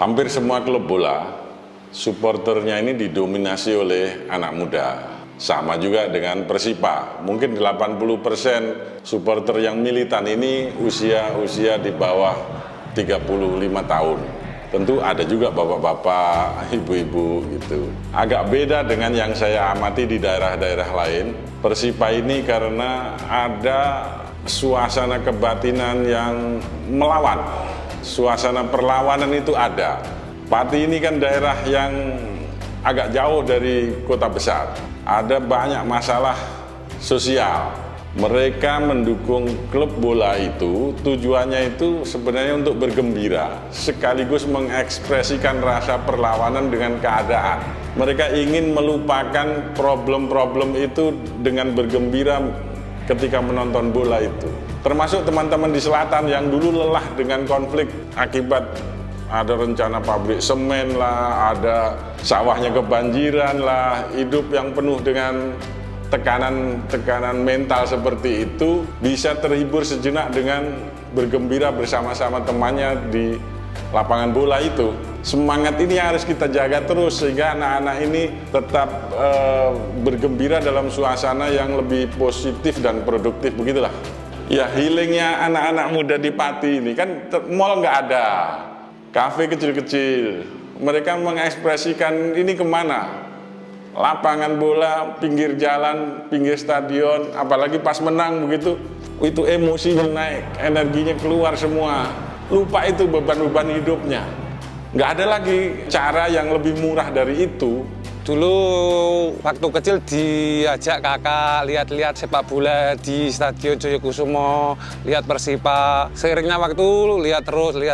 Hampir semua klub bola, supporternya ini didominasi oleh anak muda. Sama juga dengan Persipa, mungkin 80% supporter yang militan ini usia di bawah 35 tahun. Tentu ada juga bapak-bapak, ibu-ibu gitu. Agak beda dengan yang saya amati di daerah-daerah lain. Persipa ini karena ada suasana kebatinan yang melawan. Suasana perlawanan itu ada. Pati ini kan daerah yang agak jauh dari kota besar. Ada banyak masalah sosial. Mereka mendukung klub bola itu, tujuannya itu sebenarnya untuk bergembira, sekaligus mengekspresikan rasa perlawanan dengan keadaan. Mereka ingin melupakan problem-problem itu dengan bergembira ketika menonton bola itu. Termasuk teman-teman di selatan yang dulu lelah dengan konflik akibat ada rencana pabrik semen lah, ada sawahnya kebanjiran lah, hidup yang penuh dengan tekanan mental seperti itu, bisa terhibur sejenak dengan bergembira bersama-sama temannya di lapangan bola itu. Semangat ini harus kita jaga terus sehingga anak-anak ini tetap bergembira dalam suasana yang lebih positif dan produktif, begitulah. Ya, healingnya anak-anak muda di Pati ini kan mall nggak ada, kafe kecil-kecil. Mereka mengekspresikan ini kemana? Lapangan bola, pinggir jalan, pinggir stadion, apalagi pas menang begitu, itu emosinya naik, energinya keluar semua. Lupa itu beban-beban hidupnya. Nggak ada lagi cara yang lebih murah dari itu. Dulu waktu kecil diajak kakak lihat-lihat sepak bola di Stadion Joyokusumo, lihat Persipa. Seiringnya waktu lihat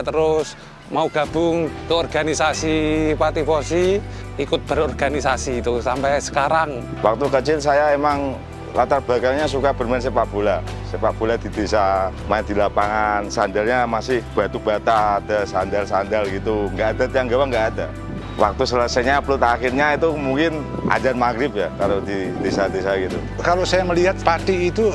terus, mau gabung ke organisasi Patifosi, ikut berorganisasi itu sampai sekarang. Waktu kecil saya emang latar belakangnya suka bermain sepak bola. Sepak bola di desa, main di lapangan, sandalnya masih batu bata, ada sandal-sandal gitu. Nggak ada tiang gawang, nggak ada. Waktu selesainya upload akhirnya itu mungkin azan maghrib ya, kalau di desa-desa gitu. Kalau saya melihat Pati itu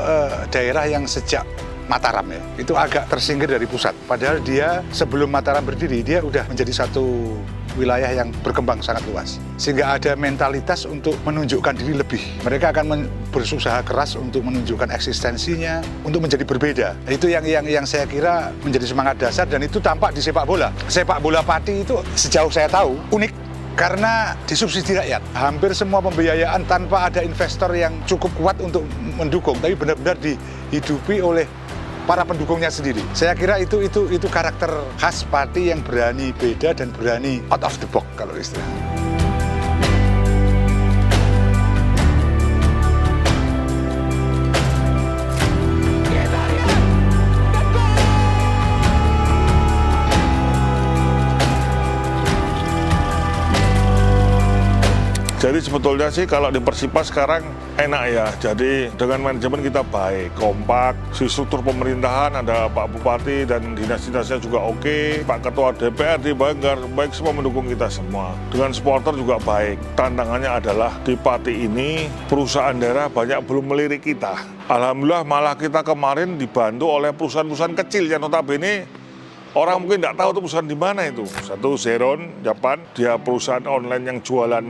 daerah yang sejak Mataram ya, itu agak tersingkir dari pusat. Padahal dia sebelum Mataram berdiri, dia udah menjadi satu wilayah yang berkembang sangat luas. Sehingga ada mentalitas untuk menunjukkan diri lebih. Mereka akan berusaha keras untuk menunjukkan eksistensinya, untuk menjadi berbeda. Itu yang saya kira menjadi semangat dasar dan itu tampak di sepak bola. Sepak bola Pati itu sejauh saya tahu unik karena disubsidi rakyat. Hampir semua pembiayaan tanpa ada investor yang cukup kuat untuk mendukung, tapi benar-benar dihidupi oleh para pendukungnya sendiri. Saya kira itu karakter khas Pati yang berani beda dan berani out of the box kalau istilahnya. Jadi sebetulnya sih kalau di Persipa sekarang enak ya. Jadi dengan manajemen kita baik, kompak, si struktur pemerintahan ada Pak Bupati dan dinas-dinasnya juga oke. Pak Ketua DPRD baik semua mendukung kita semua. Dengan supporter juga baik. Tantangannya adalah di Pati ini perusahaan daerah banyak belum melirik kita. Alhamdulillah malah kita kemarin dibantu oleh perusahaan-perusahaan kecil yang notabene orang mungkin tidak tahu itu perusahaan di mana itu. Satu Zeron, Japan, dia perusahaan online yang jualan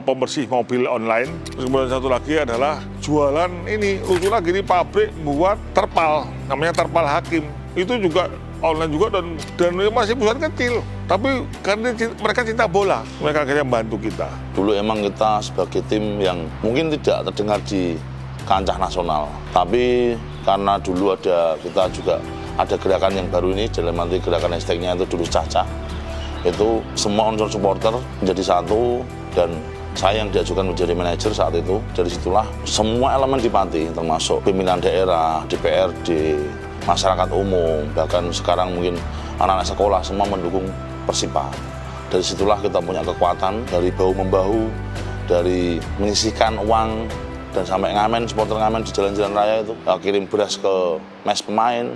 pembersih mobil online. Terus kemudian satu lagi adalah jualan ini, lucu lagi ini pabrik buat terpal, namanya Terpal Hakim. Itu juga online juga dan masih perusahaan kecil. Tapi karena mereka cinta bola, mereka akhirnya bantu kita. Dulu emang kita sebagai tim yang mungkin tidak terdengar di kancah nasional. Tapi karena dulu kita juga ada gerakan yang baru ini, dalam arti gerakan hashtagnya itu dulu Caca. Itu semua unsur supporter menjadi satu dan saya yang diajukan menjadi manajer saat itu. Dari situlah semua elemen di Pati, termasuk pimpinan daerah, DPRD, masyarakat umum, bahkan sekarang mungkin anak-anak sekolah semua mendukung Persipa. Dari situlah kita punya kekuatan dari bahu-membahu, dari menyisihkan uang dan sampai ngamen, supporter ngamen di jalan-jalan raya itu, kirim beras ke mes pemain,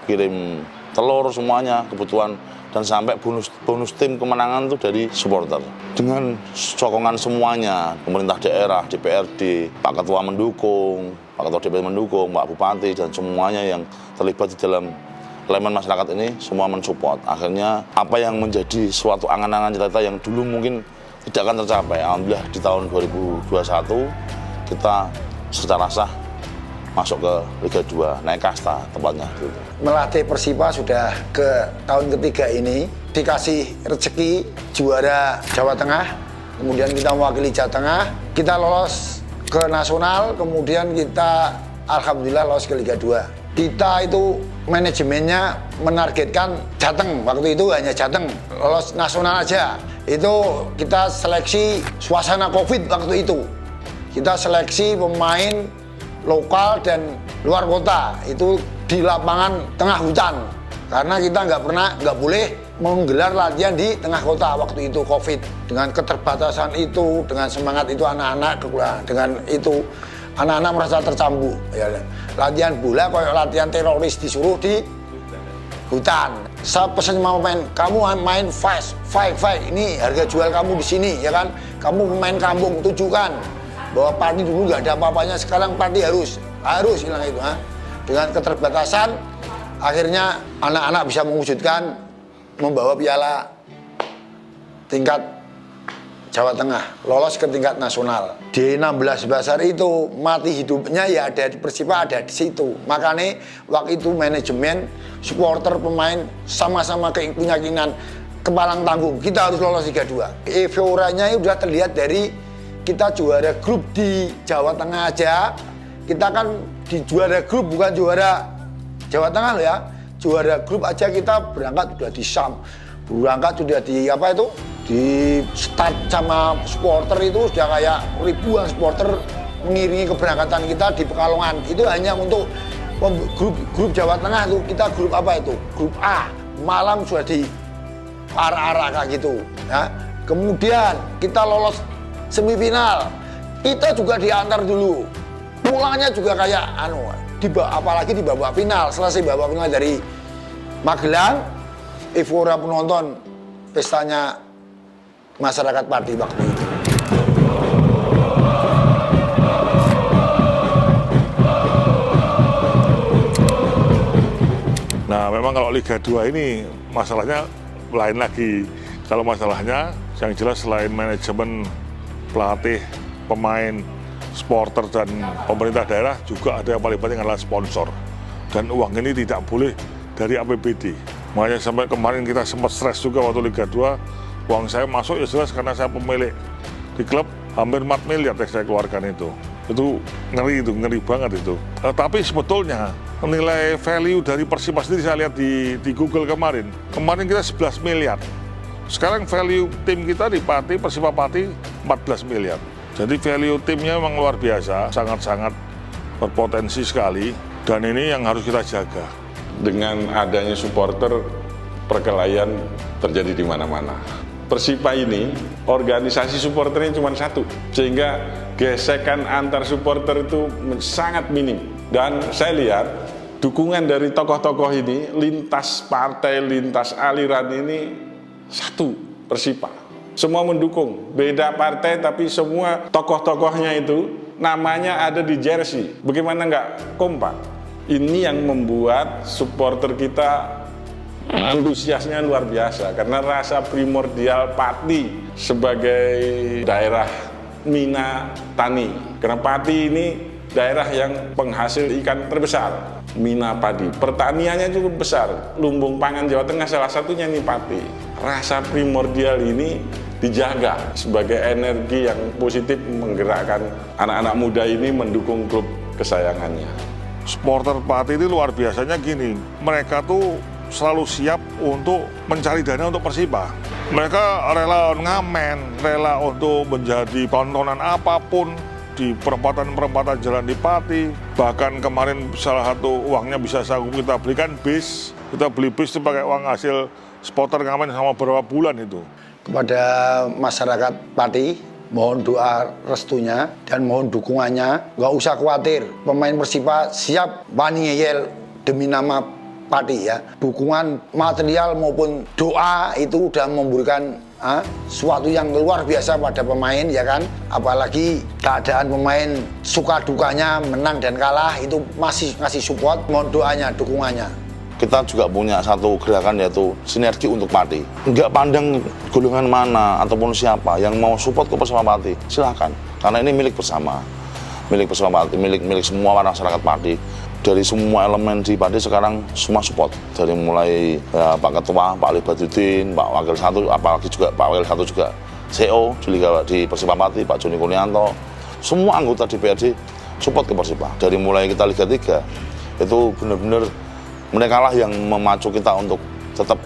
kirim telur semuanya, kebutuhan, dan sampai bonus tim kemenangan itu dari supporter. Dengan sokongan semuanya, pemerintah daerah, DPRD, Pak Ketua mendukung, Pak Ketua DPRD mendukung, Pak Bupati, dan semuanya yang terlibat di dalam elemen masyarakat ini semua mensupport. Akhirnya apa yang menjadi suatu angan-angan kita yang dulu mungkin tidak akan tercapai, alhamdulillah di tahun 2021 kita secara sah masuk ke Liga 2, naik kasta tepatnya. Melatih Persipa sudah ke tahun ketiga ini, dikasih rezeki juara Jawa Tengah, kemudian kita mewakili Jawa Tengah, kita lolos ke nasional, kemudian kita alhamdulillah lolos ke Liga 2. Kita itu manajemennya menargetkan Jateng, waktu itu hanya Jateng, lolos nasional aja. Itu kita seleksi suasana Covid waktu itu. Kita seleksi pemain lokal dan luar kota, itu di lapangan tengah hutan. Karena kita nggak boleh menggelar latihan di tengah kota waktu itu Covid. Dengan keterbatasan itu, dengan semangat itu anak-anak, dengan itu anak-anak merasa tercambuk. Ya, latihan bola kayak latihan teroris disuruh di hutan. Saya pesan sama pemain, kamu main fight. Ini harga jual kamu di sini, ya kan? Kamu pemain kampung, tunjukkan bahwa Pati dulu nggak ada apa-apanya, sekarang Pati harus hilang itu. Ha? Dengan keterbatasan, akhirnya anak-anak bisa mewujudkan membawa piala tingkat Jawa Tengah, lolos ke tingkat nasional. Di 16 besar itu mati hidupnya ya ada di Persipa, ada di situ. Makanya waktu itu manajemen, supporter, pemain sama-sama punya keinginan kepalang tanggung. Kita harus lolos Liga 2. Euforanya udah terlihat dari kita juara grup di Jawa Tengah aja. Kita kan di juara grup, bukan juara Jawa Tengah loh ya. Juara grup aja kita berangkat sudah di SAM. Berangkat sudah di apa itu? Di start sama supporter itu sudah kayak ribuan supporter mengiringi keberangkatan kita di Pekalongan. Itu hanya untuk grup Jawa Tengah tuh, kita grup apa itu? Grup A. Malam sudah di arah-arah kayak gitu. Ya. Kemudian kita lolos semifinal. Kita juga diantar dulu. Pulangnya juga kayak apalagi di babak final. Selesai babak final dari Magelang, euforia penonton pestanya masyarakat Pati waktu itu. Nah, memang kalau Liga 2 ini masalahnya lain lagi. Kalau masalahnya yang jelas selain manajemen, pelatih, pemain, supporter dan pemerintah daerah, juga ada yang paling penting adalah sponsor. Dan uang ini tidak boleh dari APBD. Makanya sampai kemarin kita sempat stres juga waktu Liga 2. Uang saya masuk ya jelas karena saya pemilik di klub, hampir 4 miliar yang saya keluarkan itu. Itu ngeri banget itu. Tapi sebetulnya nilai value dari Persipa sendiri saya lihat di Google kemarin kita 11 miliar. Sekarang value tim kita di Pati, Persipa Pati 14 miliar. Jadi value timnya memang luar biasa, sangat-sangat berpotensi sekali. Dan ini yang harus kita jaga. Dengan adanya supporter, perkelahian terjadi di mana-mana. Persipa ini, organisasi supporternya cuma satu, sehingga gesekan antar supporter itu sangat minim. Dan saya lihat dukungan dari tokoh-tokoh ini, lintas partai, lintas aliran ini satu, Persipa. Semua mendukung, beda partai tapi semua tokoh-tokohnya itu namanya ada di jersey. Bagaimana nggak kompak? Ini yang membuat supporter kita antusiasnya luar biasa, karena rasa primordial Pati sebagai daerah Mina Tani. Karena Pati ini daerah yang penghasil ikan terbesar, Mina Padi. Pertaniannya cukup besar, lumbung pangan Jawa Tengah salah satunya ini Pati. Rasa primordial ini dijaga sebagai energi yang positif menggerakkan anak-anak muda ini mendukung klub kesayangannya. Supporter Pati itu luar biasanya gini, mereka tuh selalu siap untuk mencari dana untuk Persipa. Mereka rela ngamen, rela untuk menjadi tontonan apapun di perempatan-perempatan jalan di Pati. Bahkan kemarin salah satu uangnya bisa sanggup kita belikan bis. Kita beli bis itu pakai uang hasil supporter ngamen sama beberapa bulan itu. Kepada masyarakat Pati, mohon doa restunya dan mohon dukungannya. Nggak usah khawatir, pemain Persipa siap wani ngeyel demi nama Pati ya. Dukungan material maupun doa itu udah memberikan sesuatu yang luar biasa pada pemain ya kan. Apalagi keadaan pemain suka dukanya menang dan kalah itu masih ngasih support. Mohon doanya, dukungannya. kita juga punya satu gerakan yaitu sinergi untuk Pati. Nggak pandang golongan mana ataupun siapa yang mau support ke Persema Pati, silakan. Karena ini milik bersama, milik Persema Pati, milik semua masyarakat Pati. Dari semua elemen di Pati sekarang semua support. Dari mulai ya, Pak Ketua, Pak Ali Badudin, Pak Wakil 1, apalagi juga Pak Wakil 1 juga CEO di Persema Pati, Pak Joni Kurnianto. Semua anggota DPRD support ke Persipa. Dari mulai kita Liga 3 itu benar-benar mereka lah yang memacu kita untuk tetap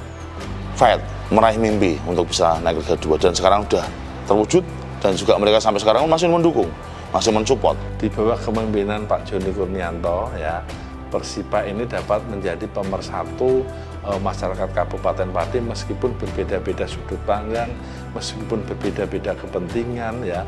fight, meraih mimpi untuk bisa naik Liga 2. Dan sekarang sudah terwujud dan juga mereka sampai sekarang masih mendukung, masih mensupport. Di bawah kepemimpinan Pak Joni Kurnianto, ya, Persipa ini dapat menjadi pemersatu masyarakat Kabupaten Pati meskipun berbeda-beda sudut pandang, meskipun berbeda-beda kepentingan, ya.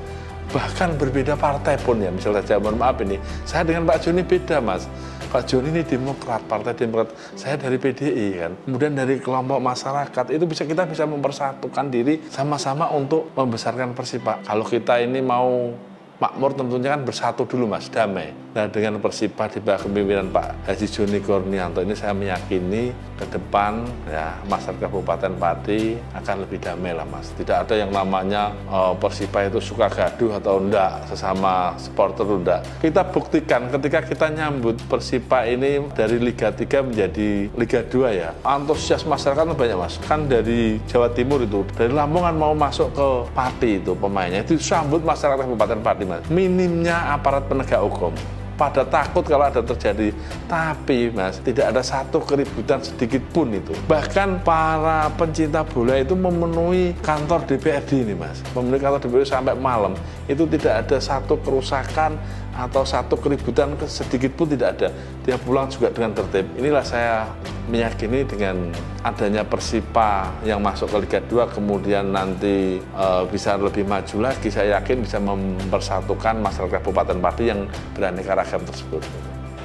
Bahkan berbeda partai pun ya, misalnya saja, mohon maaf ini, saya dengan Pak Joni beda Mas. Pak Joni ini Demokrat, Partai Demokrat, saya dari PDI kan. Kemudian dari kelompok masyarakat, itu kita bisa mempersatukan diri sama-sama untuk membesarkan Persipa. Kalau kita ini mau makmur tentunya kan bersatu dulu Mas, damai. Nah dengan Persipa di bawah kepemimpinan Pak Haji Joni Kurnianto ini saya meyakini ke depan ya masyarakat Kabupaten Pati akan lebih damai lah Mas. Tidak ada yang namanya Persipa itu suka gaduh atau enggak, sesama supporter enggak. Kita buktikan ketika kita nyambut Persipa ini dari Liga 3 menjadi Liga 2 ya. Antusias masyarakat banyak Mas. Kan dari Jawa Timur itu, dari Lamongan mau masuk ke Pati itu pemainnya, itu sambut masyarakat Kabupaten Pati Mas. Minimnya aparat penegak hukum pada takut kalau ada terjadi, tapi Mas tidak ada satu keributan sedikit pun itu. Bahkan para pencinta bola itu memenuhi kantor DPRD ini Mas, memenuhi kantor DPRD sampai malam, itu tidak ada satu kerusakan atau satu keributan sedikit pun tidak ada. Dia pulang juga dengan tertib. Inilah saya meyakini dengan adanya Persipa yang masuk ke Liga 2 kemudian nanti bisa lebih maju lagi, saya yakin bisa mempersatukan masyarakat Kabupaten Pati yang beraneka ragam tersebut.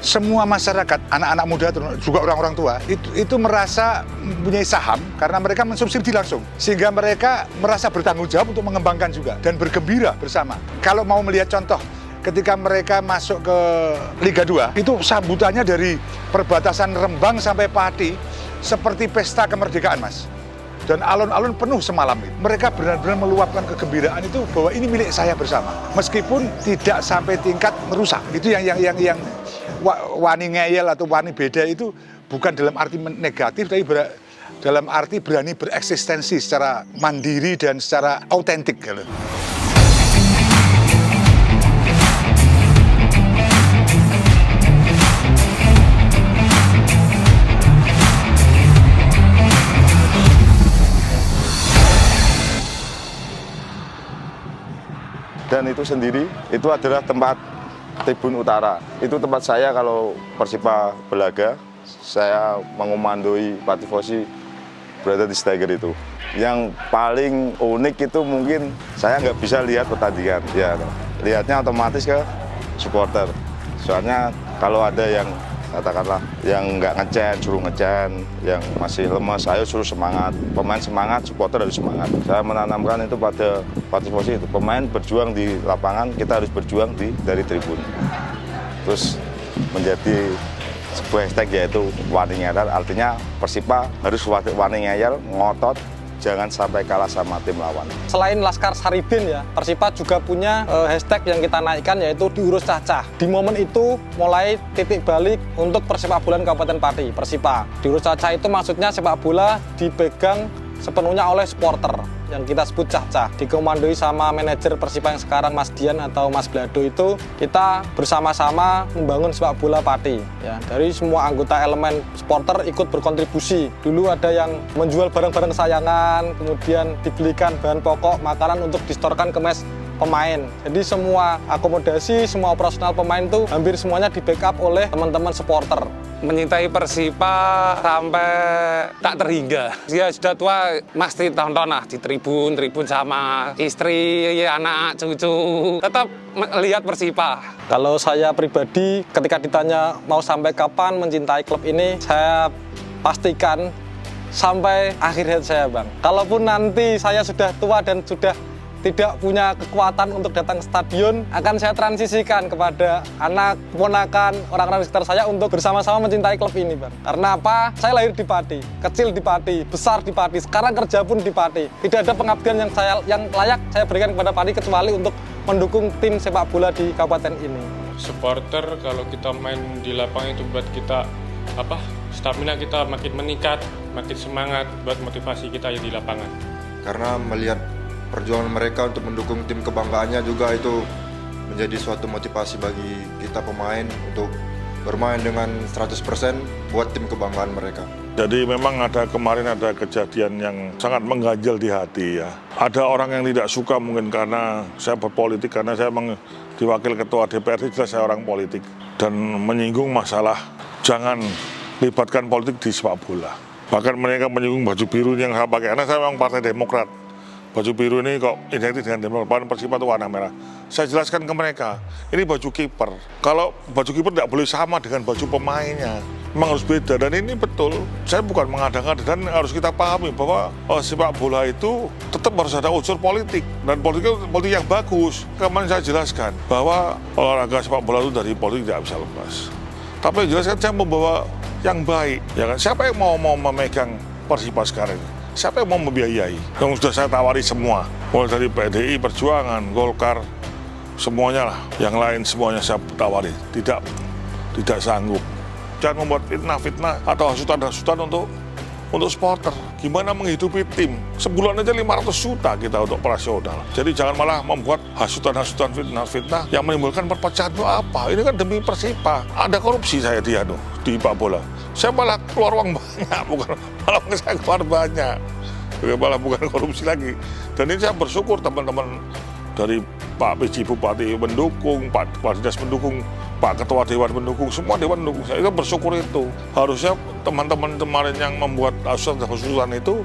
Semua masyarakat, anak-anak muda, juga orang-orang tua, itu merasa mempunyai saham karena mereka mensubsidi langsung. Sehingga mereka merasa bertanggung jawab untuk mengembangkan juga dan bergembira bersama. Kalau mau melihat contoh, ketika mereka masuk ke Liga 2, itu sambutannya dari perbatasan Rembang sampai Pati seperti pesta kemerdekaan, Mas. Dan alun-alun penuh semalam itu. Mereka benar-benar meluapkan kegembiraan itu bahwa ini milik saya bersama. Meskipun tidak sampai tingkat merusak. Itu yang wani ngeyel atau wani beda itu bukan dalam arti negatif, tapi dalam arti berani bereksistensi secara mandiri dan secara autentik. Gitu. Dan itu sendiri, itu adalah tempat Tribun Utara. Itu tempat saya kalau Persipa belaga, saya mengomandoi Pak Tifosi berada di Steiger itu. Yang paling unik itu mungkin saya nggak bisa lihat pertandingan, ya lihatnya otomatis ke supporter. Soalnya kalau ada yang katakanlah yang nggak ngecen, suruh ngecen, yang masih lemas, ayo suruh semangat. Pemain semangat, supporter harus semangat. Saya menanamkan itu pada partisipasi itu. Pemain berjuang di lapangan, kita harus berjuang dari tribun. Terus menjadi sebuah hashtag yaitu wani ngeyel, artinya Persipa harus wani ngeyel, ngotot, jangan sampai kalah sama tim lawan. Selain Laskar Saribin ya, Persipa juga punya hashtag yang kita naikkan yaitu diurus cacah. Di momen itu mulai titik balik untuk persepak bola Kabupaten Pati, Persipa. Diurus cacah itu maksudnya sepak bola dipegang sepenuhnya oleh supporter yang kita sebut cacah. Dikomandoi sama manajer Persipa yang sekarang Mas Dian atau Mas Blado itu, kita bersama-sama membangun sepak bola Pati. Ya, dari semua anggota elemen supporter ikut berkontribusi. Dulu ada yang menjual barang-barang kesayangan, kemudian dibelikan bahan pokok, makanan untuk distorkan ke mes pemain. Jadi semua akomodasi, semua operasional pemain itu hampir semuanya di-backup oleh teman-teman supporter. Menyintai Persipa sampai tak terhingga. Dia sudah tua, mesti tonton lah di tribun sama istri, anak, cucu. Tetap lihat Persipa. Kalau saya pribadi, ketika ditanya mau sampai kapan mencintai klub ini, saya pastikan sampai akhir hayat saya, Bang. Kalaupun nanti saya sudah tua dan sudah tidak punya kekuatan untuk datang ke stadion, akan saya transisikan kepada anak, keponakan, orang-orang di sekitar saya untuk bersama-sama mencintai klub ini, Bang. Karena apa? Saya lahir di Pati, kecil di Pati, besar di Pati, sekarang kerja pun di Pati. Tidak ada pengabdian yang layak saya berikan kepada Pati kecuali untuk mendukung tim sepak bola di kabupaten ini. Supporter kalau kita main di lapangan itu buat kita stamina kita makin meningkat, makin semangat buat motivasi kita di lapangan. Karena melihat perjuangan mereka untuk mendukung tim kebanggaannya juga itu menjadi suatu motivasi bagi kita pemain untuk bermain dengan 100% buat tim kebanggaan mereka. Jadi memang kemarin ada kejadian yang sangat mengganjal di hati ya. Ada orang yang tidak suka mungkin karena saya berpolitik, karena saya memang diwakil ketua DPRD, jelas saya orang politik. Dan menyinggung masalah jangan libatkan politik di sepak bola. Bahkan mereka menyinggung baju biru yang saya pakai, karena saya memang partai Demokrat. Baju biru ini kok identik dengan Demokrat, Persipura itu warna merah. Saya jelaskan ke mereka, ini baju kiper. Kalau baju kiper tidak boleh sama dengan baju pemainnya. Memang harus beda, dan ini betul. Saya bukan mengada-ngada, dan harus kita pahami bahwa sepak bola itu tetap harus ada unsur politik. Dan politik yang bagus. Kemarin saya jelaskan bahwa olahraga sepak bola itu dari politik tidak bisa lepas. Tapi jelaskan saya membawa yang baik. Ya kan? Siapa yang mau memegang Persipura sekarang ini? Siapa yang mau membiayai? Yang sudah saya tawari semua, mulai dari PDI, Perjuangan, Golkar, semuanya lah. Yang lain semuanya saya tawari, tidak sanggup. Jangan membuat fitnah atau hasutan-hasutan untuk supporter. Gimana menghidupi tim? Sebulan aja 500 juta kita untuk operasional. Jadi jangan malah membuat hasutan-hasutan fitnah yang menimbulkan perpecahan itu apa? Ini kan demi Persipura. Ada korupsi saya di sepak bola. Saya malah keluar uang banyak, malah saya keluar banyak. Malah bukan korupsi lagi. Dan ini saya bersyukur teman-teman dari Pak PJ Bupati mendukung, Pak Kepala Dinas mendukung, Pak Ketua Dewan mendukung, semua Dewan mendukung. Saya bersyukur itu. Harusnya teman-teman kemarin yang membuat hasutan itu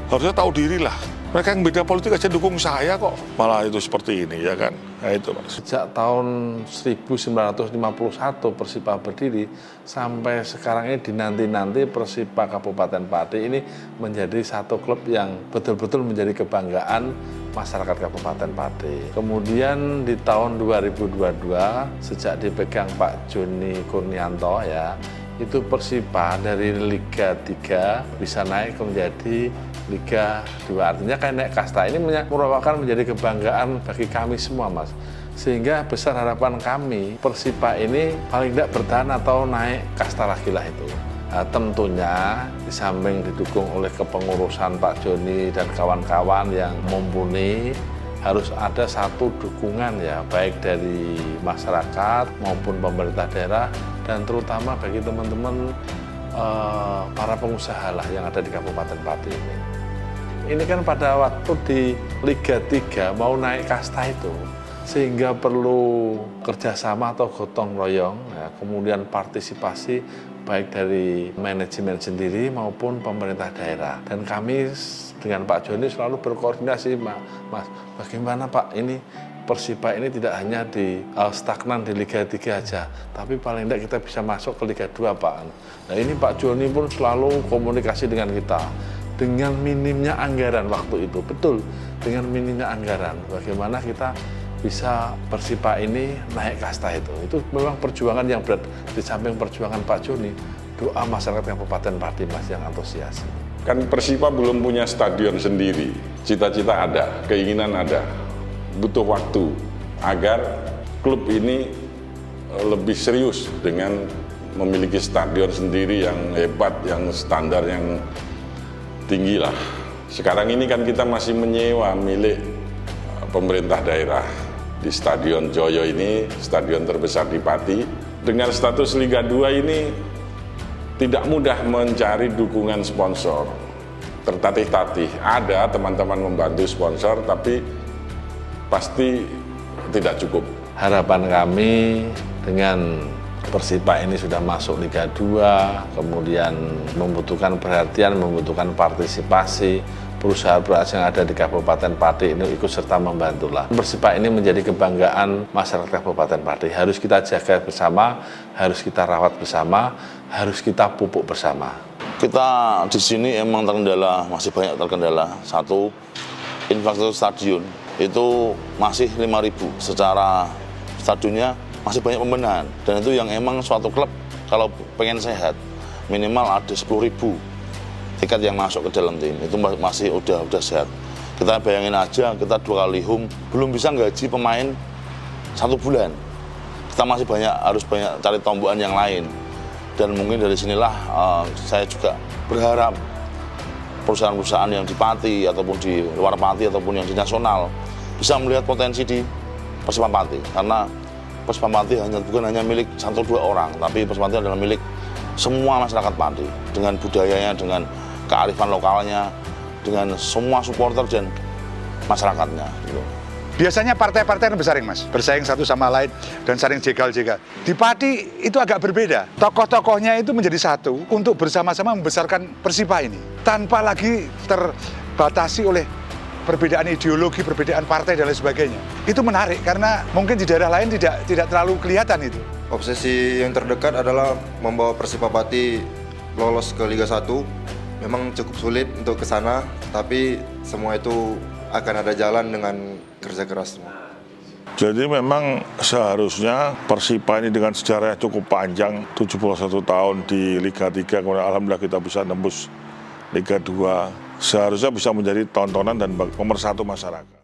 harusnya tahu diri lah. Mereka yang beda politik aja dukung saya kok. Malah itu seperti ini, ya kan? Nah itu, Mas. Sejak tahun 1951 Persipura berdiri, sampai sekarang ini dinanti-nanti Persipura Kabupaten Pati ini menjadi satu klub yang betul-betul menjadi kebanggaan masyarakat Kabupaten Pati. Kemudian di tahun 2022, sejak dipegang Pak Joni Kurnianto ya, itu Persipura dari Liga 3 bisa naik menjadi Liga 2. Artinya kayak naik kasta. Ini merupakan menjadi kebanggaan bagi kami semua, Mas. Sehingga besar harapan kami Persipura ini paling tidak bertahan atau naik kasta lagi lah itu. Nah, tentunya di samping didukung oleh kepengurusan Pak Joni dan kawan-kawan yang mumpuni, harus ada satu dukungan ya, baik dari masyarakat maupun pemerintah daerah, dan terutama bagi teman-teman para pengusaha lah yang ada di Kabupaten Pati ini. Ini kan pada waktu di Liga 3 mau naik kasta itu, sehingga perlu kerjasama atau gotong royong, ya, kemudian partisipasi baik dari manajemen sendiri maupun pemerintah daerah. Dan kami dengan Pak Joni selalu berkoordinasi, Mas, bagaimana Pak ini Persipura ini tidak hanya di stagnan di Liga 3 aja, tapi paling tidak kita bisa masuk ke Liga 2, Pak. Nah ini Pak Joni pun selalu komunikasi dengan kita. Dengan minimnya anggaran waktu itu, betul, dengan minimnya anggaran, bagaimana kita bisa Persipura ini naik kasta itu memang perjuangan yang berat. Di samping perjuangan Pak Joni, doa masyarakat Kabupaten Pati, Mas, yang antusias. Kan Persipura belum punya stadion sendiri, cita-cita ada, keinginan ada, butuh waktu agar klub ini lebih serius dengan memiliki stadion sendiri yang hebat, yang standar yang tinggi lah. Sekarang ini kan kita masih menyewa milik pemerintah daerah di Stadion Joyo ini, stadion terbesar di Pati. Dengan status Liga 2 ini tidak mudah mencari dukungan sponsor. Tertatih-tatih, ada teman-teman membantu sponsor, tapi pasti tidak cukup. Harapan kami dengan Persipura ini sudah masuk Liga 2, kemudian membutuhkan perhatian, membutuhkan partisipasi, perusahaan-perusahaan yang ada di Kabupaten Pati ini ikut serta membantulah. Persipura ini menjadi kebanggaan masyarakat Kabupaten Pati. Harus kita jaga bersama, harus kita rawat bersama, harus kita pupuk bersama. Kita di sini emang terkendala, masih banyak terkendala. Satu, infrastruktur stadion. itu masih 5.000. Secara stadionnya masih banyak pembenahan. Dan itu yang emang suatu klub kalau pengen sehat, minimal ada 10.000 tiket yang masuk ke dalam tim. Itu masih udah sehat. Kita bayangin aja, kita 2 kali home, belum bisa gaji pemain 1 bulan. Kita masih harus banyak cari tombokan yang lain. Dan mungkin dari sinilah saya juga berharap perusahaan-perusahaan yang di Pati, ataupun di luar Pati, ataupun yang di nasional, bisa melihat potensi di Persipa Pati. Karena Persipa Pati bukan hanya milik 1-2 orang, tapi Persipa Pati adalah milik semua masyarakat Pati. Dengan budayanya, dengan kearifan lokalnya, dengan semua supporter dan masyarakatnya. Gitu. Biasanya partai-partai yang besar, Mas, bersaing satu sama lain dan saling jegal-jegal. Di Pati itu agak berbeda. Tokoh-tokohnya itu menjadi satu untuk bersama-sama membesarkan Persipa ini. Tanpa lagi terbatasi oleh perbedaan ideologi, perbedaan partai dan lain sebagainya. Itu menarik karena mungkin di daerah lain tidak terlalu kelihatan itu. Obsesi yang terdekat adalah membawa Persipa Pati lolos ke Liga 1. Memang cukup sulit untuk ke sana, tapi semua itu akan ada jalan dengan kerja keras. Jadi memang seharusnya Persipa ini dengan sejarah yang cukup panjang, 71 tahun di Liga 3, kemudian alhamdulillah kita bisa nembus Liga 2, seharusnya bisa menjadi tontonan dan pemersatu masyarakat.